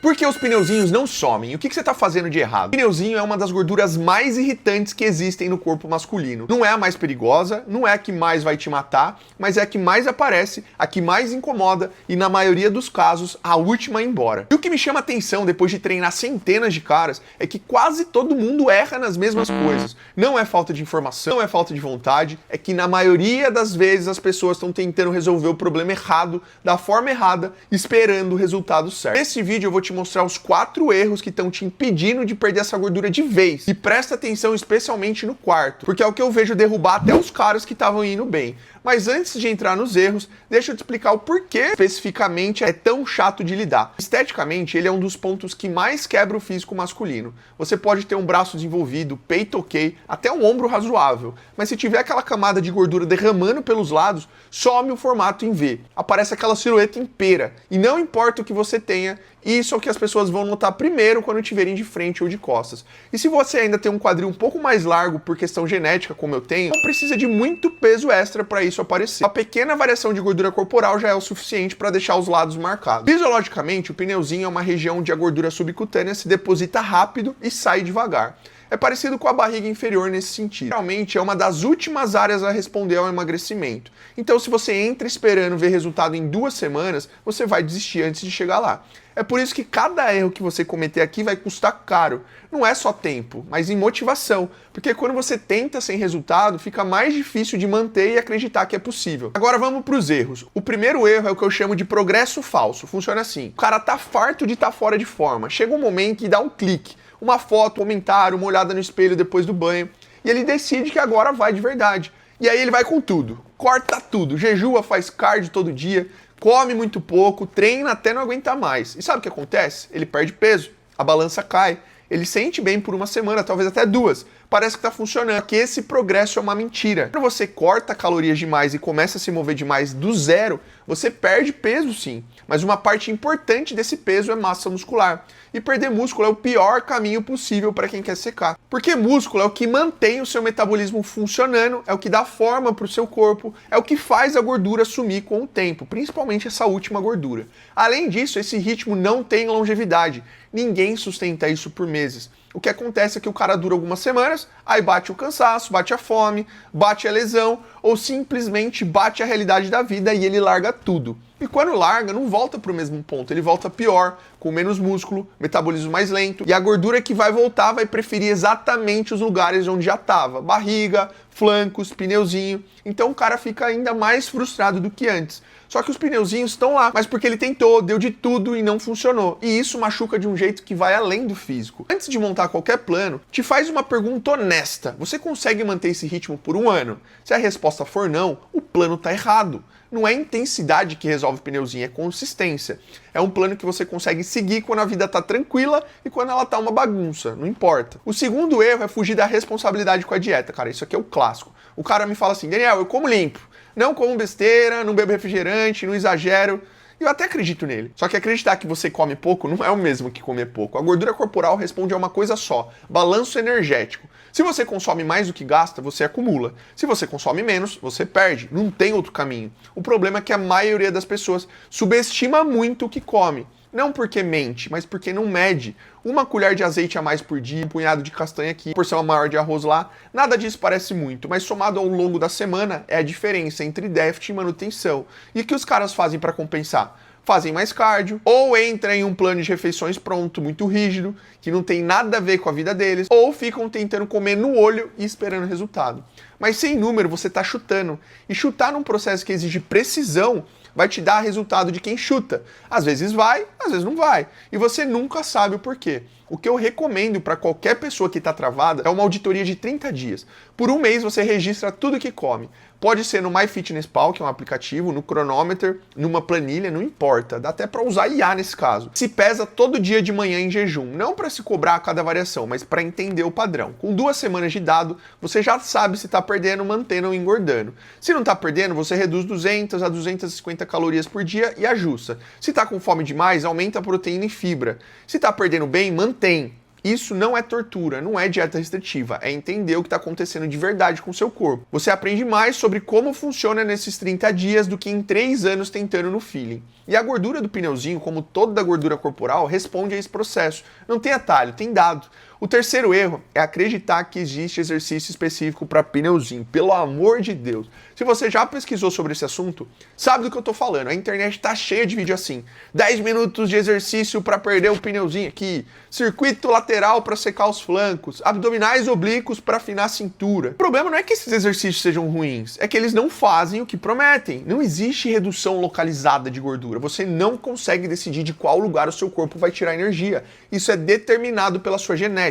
Por que os pneuzinhos não somem? O que você está fazendo de errado? O pneuzinho é uma das gorduras mais irritantes que existem no corpo masculino. Não é a mais perigosa, não é a que mais vai te matar, mas é a que mais aparece, a que mais incomoda e, na maioria dos casos, a última a ir embora. E o que me chama atenção depois de treinar centenas de caras é que quase todo mundo erra nas mesmas coisas. Não é falta de informação, não é falta de vontade, é que na maioria das vezes as pessoas estão tentando resolver o problema errado, da forma errada, esperando o resultado certo. Nesse vídeo eu vou te mostrar os 4 erros que estão te impedindo de perder essa gordura de vez. E presta atenção especialmente no quarto, porque é o que eu vejo derrubar até os caras que estavam indo bem. Mas antes de entrar nos erros, deixa eu te explicar o porquê especificamente é tão chato de lidar. Esteticamente, ele é um dos pontos que mais quebra o físico masculino. Você pode ter um braço desenvolvido, peito ok, até um ombro razoável, mas se tiver aquela camada de gordura derramando pelos lados, some o formato em V. Aparece aquela silhueta em pera. E não importa o que você tenha, isso é o que as pessoas vão notar primeiro quando te verem de frente ou de costas. E se você ainda tem um quadril um pouco mais largo por questão genética, como eu tenho, não precisa de muito peso extra para isso aparecer. Uma pequena variação de gordura corporal já é o suficiente para deixar os lados marcados. Fisiologicamente, o pneuzinho é uma região onde a gordura subcutânea se deposita rápido e sai devagar. É parecido com a barriga inferior nesse sentido. Realmente é uma das últimas áreas a responder ao emagrecimento. Então, se você entra esperando ver resultado em 2 semanas, você vai desistir antes de chegar lá. É por isso que cada erro que você cometer aqui vai custar caro. Não é só tempo, mas em motivação. Porque quando você tenta sem resultado, fica mais difícil de manter e acreditar que é possível. Agora vamos para os erros. O primeiro erro é o que eu chamo de progresso falso. Funciona assim. O cara tá farto de estar fora de forma. Chega um momento que dá um clique. Uma foto, um comentário, uma olhada no espelho depois do banho. E ele decide que agora vai de verdade. E aí ele vai com tudo. Corta tudo. Jejua, faz cardio todo dia. Come muito pouco, treina até não aguentar mais. E sabe o que acontece? Ele perde peso, a balança cai, ele sente bem por 1 semana, talvez até 2. Parece que tá funcionando, que esse progresso é uma mentira. Quando você corta calorias demais e começa a se mover demais do zero, você perde peso sim, mas uma parte importante desse peso é massa muscular. E perder músculo é o pior caminho possível para quem quer secar. Porque músculo é o que mantém o seu metabolismo funcionando, é o que dá forma para o seu corpo, é o que faz a gordura sumir com o tempo, principalmente essa última gordura. Além disso, esse ritmo não tem longevidade. Ninguém sustenta isso por meses. O que acontece é que o cara dura algumas semanas, aí bate o cansaço, bate a fome, bate a lesão, ou simplesmente bate a realidade da vida e ele larga tudo. E quando larga, não volta para o mesmo ponto, ele volta pior, com menos músculo, metabolismo mais lento, e a gordura que vai voltar vai preferir exatamente os lugares onde já estava, barriga, flancos, pneuzinho. Então o cara fica ainda mais frustrado do que antes. Só que os pneuzinhos estão lá, mas porque ele tentou, deu de tudo e não funcionou. E isso machuca de um jeito que vai além do físico. Antes de montar qualquer plano, te faz uma pergunta honesta. Você consegue manter esse ritmo por 1 ano? Se a resposta for não, o plano tá errado. Não é intensidade que resolve o pneuzinho, é consistência. É um plano que você consegue seguir quando a vida tá tranquila e quando ela tá uma bagunça, não importa. O segundo erro é fugir da responsabilidade com a dieta, cara. Isso aqui é o clássico. O cara me fala assim, Daniel, eu como limpo. Não como besteira, não bebo refrigerante, não exagero. E eu até acredito nele. Só que acreditar que você come pouco não é o mesmo que comer pouco. A gordura corporal responde a uma coisa só, balanço energético. Se você consome mais do que gasta, você acumula. Se você consome menos, você perde. Não tem outro caminho. O problema é que a maioria das pessoas subestima muito o que come. Não porque mente, mas porque não mede. 1 colher de azeite a mais por dia, um punhado de castanha aqui, porção maior de arroz lá, nada disso parece muito, mas somado ao longo da semana é a diferença entre déficit e manutenção. E o que os caras fazem para compensar? Fazem mais cardio, ou entram em um plano de refeições pronto, muito rígido, que não tem nada a ver com a vida deles, ou ficam tentando comer no olho e esperando resultado. Mas sem número você está chutando, e chutar num processo que exige precisão vai te dar resultado de quem chuta. Às vezes vai, às vezes não vai. E você nunca sabe o porquê. O que eu recomendo para qualquer pessoa que está travada é uma auditoria de 30 dias. Por 1 mês você registra tudo que come. Pode ser no MyFitnessPal, que é um aplicativo, no Chronometer, numa planilha, não importa. Dá até para usar IA nesse caso. Se pesa todo dia de manhã em jejum, não para se cobrar a cada variação, mas para entender o padrão. Com 2 semanas de dado, você já sabe se está perdendo, mantendo ou engordando. Se não está perdendo, você reduz 200 a 250 calorias por dia e ajusta. Se está com fome demais, aumenta a proteína e fibra. Se está perdendo bem, mantém. Isso não é tortura, não é dieta restritiva, é entender o que está acontecendo de verdade com o seu corpo. Você aprende mais sobre como funciona nesses 30 dias do que em 3 anos tentando no feeling. E a gordura do pneuzinho, como toda a gordura corporal, responde a esse processo. Não tem atalho, tem dado. O terceiro erro é acreditar que existe exercício específico para pneuzinho. Pelo amor de Deus. Se você já pesquisou sobre esse assunto, sabe do que eu tô falando. A internet tá cheia de vídeo assim. 10 minutos de exercício para perder o pneuzinho aqui. Circuito lateral para secar os flancos. Abdominais oblíquos para afinar a cintura. O problema não é que esses exercícios sejam ruins. É que eles não fazem o que prometem. Não existe redução localizada de gordura. Você não consegue decidir de qual lugar o seu corpo vai tirar energia. Isso é determinado pela sua genética.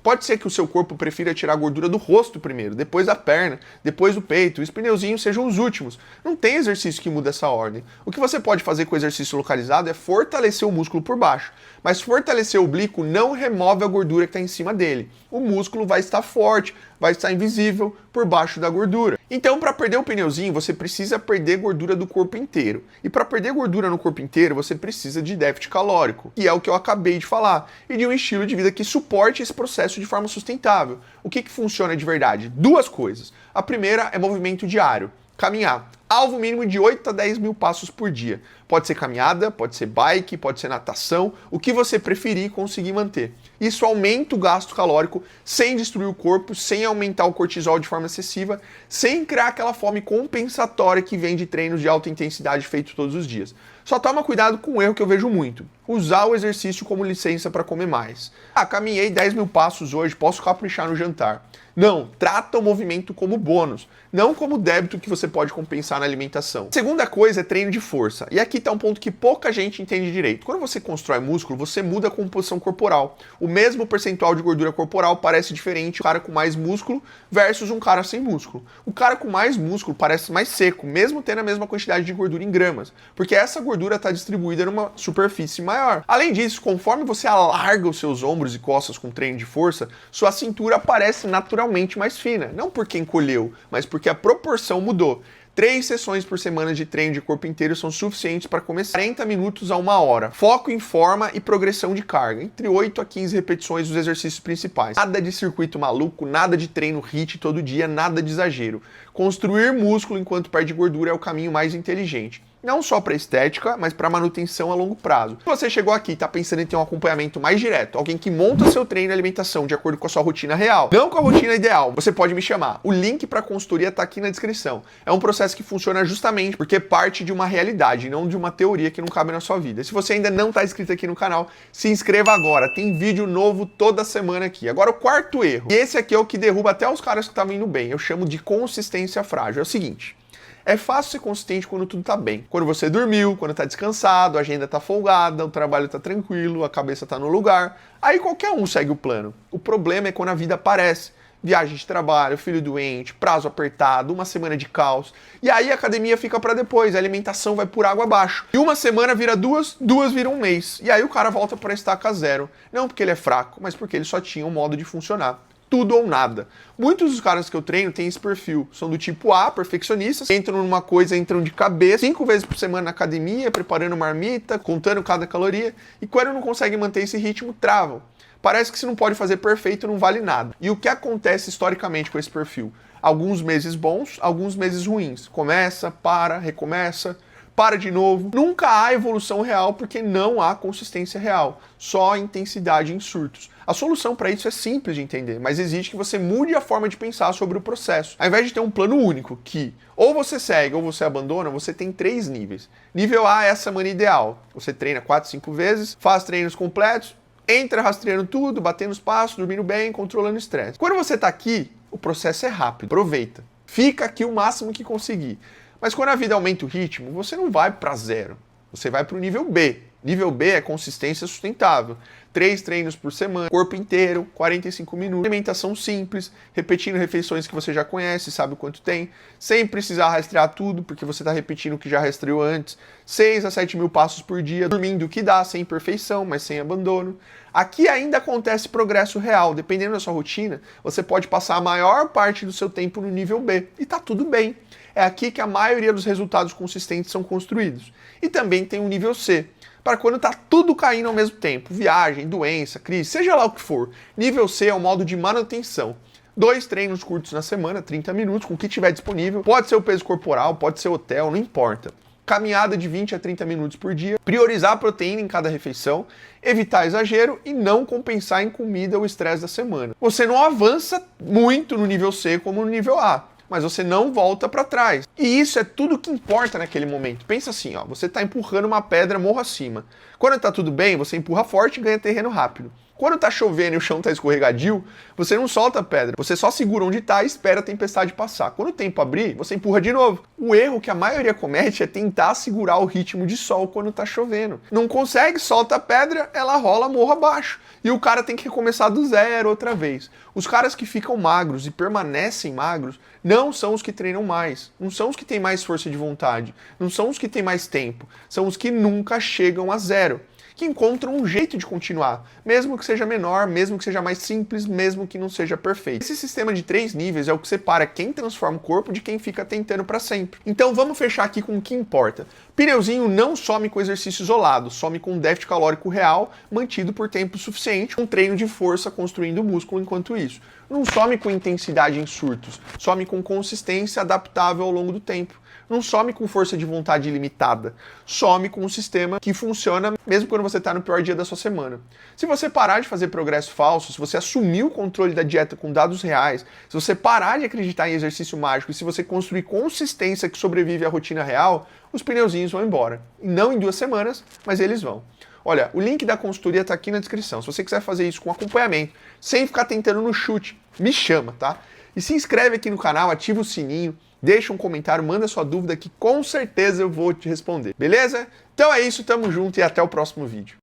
Pode ser que o seu corpo prefira tirar a gordura do rosto primeiro, depois da perna, depois do peito, e os pneuzinhos sejam os últimos. Não tem exercício que muda essa ordem. O que você pode fazer com o exercício localizado é fortalecer o músculo por baixo. Mas fortalecer o oblíquo não remove a gordura que está em cima dele. O músculo vai estar forte, vai estar invisível por baixo da gordura. Então, para perder o pneuzinho, você precisa perder gordura do corpo inteiro. E para perder gordura no corpo inteiro, você precisa de déficit calórico, que é o que eu acabei de falar, e de um estilo de vida que suporte esse processo de forma sustentável. O que funciona de verdade? Duas coisas. A primeira é movimento diário. Caminhar. Alvo mínimo de 8 a 10 mil passos por dia. Pode ser caminhada, pode ser bike, pode ser natação, o que você preferir e conseguir manter. Isso aumenta o gasto calórico sem destruir o corpo, sem aumentar o cortisol de forma excessiva, sem criar aquela fome compensatória que vem de treinos de alta intensidade feitos todos os dias. Só toma cuidado com um erro que eu vejo muito. Usar o exercício como licença para comer mais. Caminhei 10 mil passos hoje, posso caprichar no jantar. Não, trata o movimento como bônus, não como débito que você pode compensar na alimentação. Segunda coisa é treino de força. E aqui está um ponto que pouca gente entende direito. Quando você constrói músculo, você muda a composição corporal. O mesmo percentual de gordura corporal parece diferente um cara com mais músculo versus um cara sem músculo. O cara com mais músculo parece mais seco, mesmo tendo a mesma quantidade de gordura em gramas, porque essa gordura está distribuída numa superfície maior. Além disso, conforme você alarga os seus ombros e costas com treino de força, sua cintura parece naturalmente mais fina. Não porque encolheu, mas porque a proporção mudou. 3 sessões por semana de treino de corpo inteiro são suficientes para começar 40 minutos a 1 hora. Foco em forma e progressão de carga, entre 8 a 15 repetições dos exercícios principais. Nada de circuito maluco, nada de treino HIIT todo dia, nada de exagero. Construir músculo enquanto perde gordura é o caminho mais inteligente. Não só para estética, mas para manutenção a longo prazo. Se você chegou aqui e está pensando em ter um acompanhamento mais direto, alguém que monta seu treino e alimentação de acordo com a sua rotina real, não com a rotina ideal, você pode me chamar. O link para a consultoria está aqui na descrição. É um processo que funciona justamente porque parte de uma realidade, não de uma teoria que não cabe na sua vida. Se você ainda não está inscrito aqui no canal, se inscreva agora. Tem vídeo novo toda semana aqui. Agora o quarto erro, e esse aqui é o que derruba até os caras que estavam indo bem, eu chamo de consistência frágil. É o seguinte: é fácil ser consistente quando tudo tá bem. Quando você dormiu, quando tá descansado, a agenda tá folgada, o trabalho tá tranquilo, a cabeça tá no lugar. Aí qualquer um segue o plano. O problema é quando a vida aparece. Viagem de trabalho, filho doente, prazo apertado, uma semana de caos. E aí a academia fica pra depois, a alimentação vai por água abaixo. E uma semana vira duas viram um mês. E aí o cara volta pra estaca zero. Não porque ele é fraco, mas porque ele só tinha um modo de funcionar. Tudo ou nada. Muitos dos caras que eu treino têm esse perfil. São do tipo A, perfeccionistas, entram numa coisa, entram de cabeça, 5 vezes por semana na academia, preparando marmita, contando cada caloria, e quando não conseguem manter esse ritmo, travam. Parece que se não pode fazer perfeito, não vale nada. E o que acontece historicamente com esse perfil? Alguns meses bons, alguns meses ruins. Começa, para, recomeça, para de novo. Nunca há evolução real porque não há consistência real, só intensidade em surtos. A solução para isso é simples de entender, mas exige que você mude a forma de pensar sobre o processo. Ao invés de ter um plano único que ou você segue ou você abandona, você tem 3 níveis. Nível A é a semana ideal. Você treina 4, 5 vezes, faz treinos completos, entra rastreando tudo, batendo os passos, dormindo bem, controlando o estresse. Quando você está aqui, o processo é rápido, aproveita. Fica aqui o máximo que conseguir. Mas quando a vida aumenta o ritmo, você não vai para 0, você vai para o nível B. Nível B é consistência sustentável. 3 treinos por semana, corpo inteiro, 45 minutos, alimentação simples, repetindo refeições que você já conhece, sabe o quanto tem, sem precisar rastrear tudo, porque você está repetindo o que já rastreou antes, 6 a 7 mil passos por dia, dormindo o que dá, sem perfeição, mas sem abandono. Aqui ainda acontece progresso real, dependendo da sua rotina, você pode passar a maior parte do seu tempo no nível B, e tá tudo bem. É aqui que a maioria dos resultados consistentes são construídos. E também tem o nível C. para quando tá tudo caindo ao mesmo tempo. Viagem, doença, crise, seja lá o que for. Nível C é o modo de manutenção. 2 treinos curtos na semana, 30 minutos, com o que tiver disponível. Pode ser o peso corporal, pode ser hotel, não importa. Caminhada de 20 a 30 minutos por dia. Priorizar a proteína em cada refeição. Evitar exagero e não compensar em comida o estresse da semana. Você não avança muito no nível C como no nível A, mas você não volta para trás. E isso é tudo que importa naquele momento. Pensa assim, ó, você está empurrando uma pedra morro acima. Quando está tudo bem, você empurra forte e ganha terreno rápido. Quando tá chovendo e o chão tá escorregadio, você não solta a pedra, você só segura onde tá e espera a tempestade passar. Quando o tempo abrir, você empurra de novo. O erro que a maioria comete é tentar segurar o ritmo de sol quando tá chovendo. Não consegue, solta a pedra, ela rola morro abaixo. E o cara tem que recomeçar do zero outra vez. Os caras que ficam magros e permanecem magros não são os que treinam mais, não são os que têm mais força de vontade, não são os que têm mais tempo, são os que nunca chegam a zero, que encontram um jeito de continuar, mesmo que seja menor, mesmo que seja mais simples, mesmo que não seja perfeito. Esse sistema de 3 níveis é o que separa quem transforma o corpo de quem fica tentando para sempre. Então vamos fechar aqui com o que importa. Pneuzinho não some com exercício isolado, some com um déficit calórico real, mantido por tempo suficiente, um treino de força construindo músculo enquanto isso. Não some com intensidade em surtos, some com consistência adaptável ao longo do tempo. Não some com força de vontade ilimitada, some com um sistema que funciona mesmo quando você está no pior dia da sua semana. Se você parar de fazer progresso falso, se você assumir o controle da dieta com dados reais, se você parar de acreditar em exercício mágico e se você construir consistência que sobrevive à rotina real, os pneuzinhos vão embora. Não em 2 semanas, mas eles vão. Olha, o link da consultoria está aqui na descrição. Se você quiser fazer isso com acompanhamento, sem ficar tentando no chute, me chama, tá? E se inscreve aqui no canal, ativa o sininho, deixa um comentário, manda sua dúvida que com certeza eu vou te responder, beleza? Então é isso, tamo junto e até o próximo vídeo.